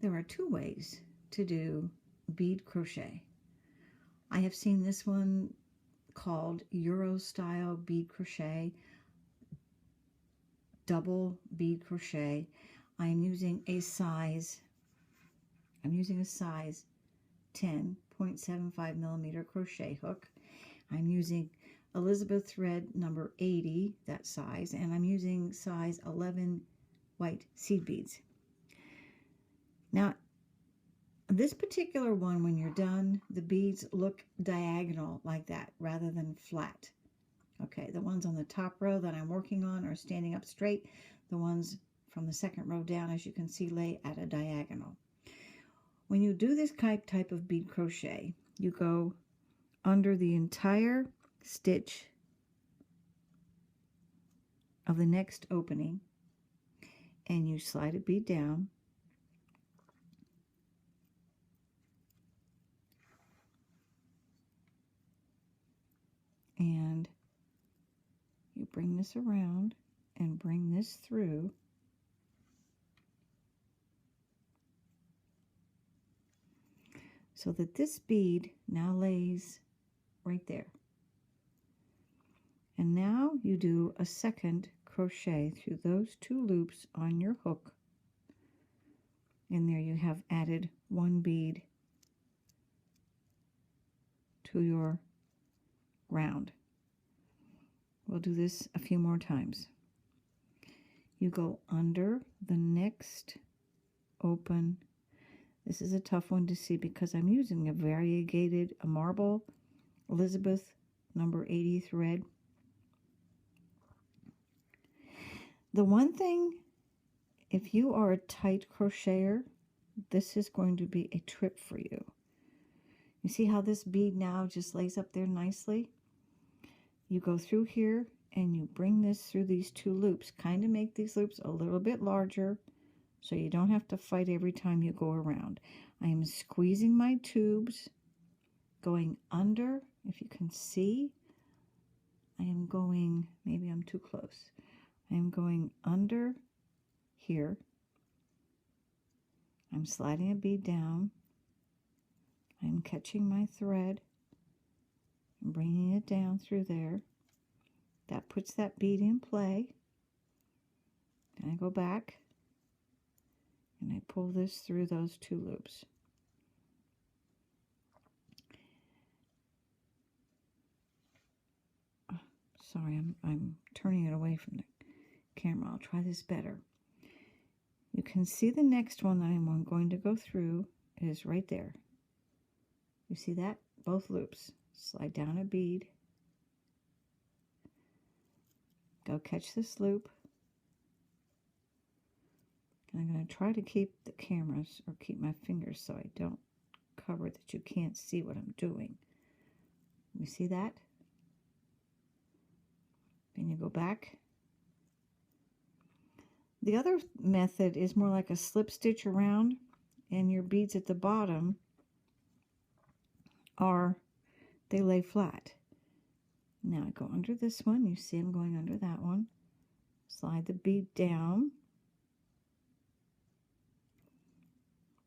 There are two ways to do bead crochet. I have seen this one called Euro style bead crochet, double bead crochet. I'm using a size 10.75 millimeter crochet hook. I'm using Lizbeth thread number 80, that size, and I'm using size 11 white seed beads. Now, this particular one, when you're done, the beads look diagonal like that rather than flat. Okay, the ones on the top row that I'm working on are standing up straight. The ones from the second row down, as you can see, lay at a diagonal. When you do this type of bead crochet, you go under the entire stitch of the next opening and you slide a bead down, and you bring this around and bring this through, so that this bead now lays right there. And now you do a second crochet through those two loops on your hook, and there you have added one bead to your round. We'll do this a few more times. You go under the next open. This is a tough one to see because I'm using a variegated, a marble Lizbeth number 80 thread. The one thing, if you are a tight crocheter, this is going to be a trip for you. You see how this bead now just lays up there nicely? You go through here and you bring this through these two loops. Kind of make these loops a little bit larger so you don't have to fight every time you go around. I am squeezing my tubes, going under, if you can see. I am going, maybe I'm too close. I am going under here. I'm sliding a bead down. I'm catching my thread and bringing it down through there. That puts that bead in play. Then I go back and I pull this through those two loops. Sorry, I'm turning it away from the camera. I'll try this better. You can see the next one that I'm going to go through is right there. You see that? Both loops. Slide down a bead. Go catch this loop. And I'm going to try to keep the cameras, or keep my fingers so I don't cover it, that you can't see what I'm doing. You see that? Then you go back. The other method is more like a slip stitch around, and your beads at the bottom they lay flat. Now I go under this one. You see I'm going under that one. Slide the bead down.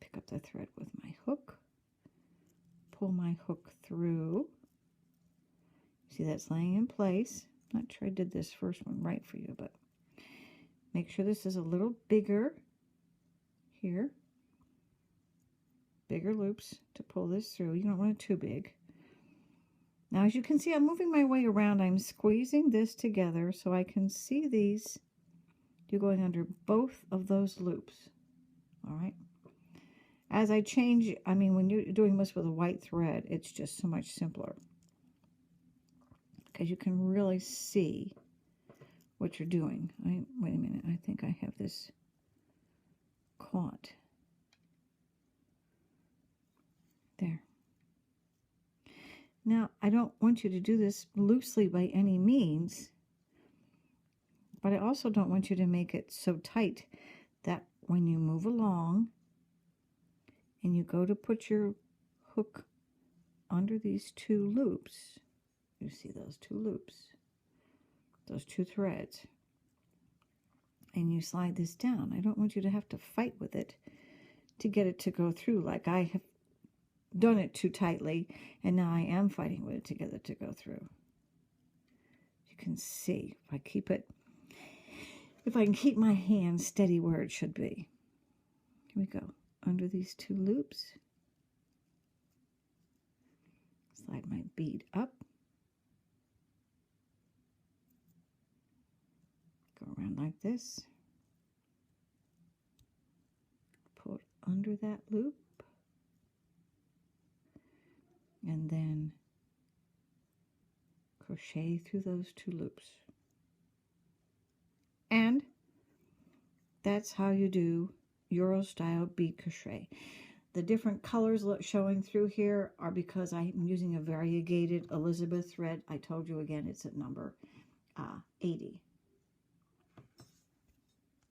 Pick up the thread with my hook. Pull my hook through. See, that's laying in place. Not sure I did this first one right for you, but make sure this is a little bigger here. Bigger loops to pull this through. You don't want it too big. Now, as you can see, I'm moving my way around. I'm squeezing this together so I can see these. You're going under both of those loops. All right. As I change, I mean, when you're doing this with a white thread, it's just so much simpler, because you can really see what you're doing. Wait a minute, I think I have this caught. There. Now, I don't want you to do this loosely by any means, but I also don't want you to make it so tight that when you move along and you go to put your hook under these two loops, you see those two loops, those two threads, and you slide this down. I don't want you to have to fight with it to get it to go through. Like I have done it too tightly, and now I am fighting with it to get it to go through. You can see if I keep it, if I can keep my hand steady where it should be. Here we go, under these 2 loops. Slide my bead up. Go around like this. Pull it under that loop. And then crochet through those 2 loops. And that's how you do Euro style bead crochet. The different colors showing through here are because I'm using a variegated Elizabeth thread. I told you again, it's at number 80.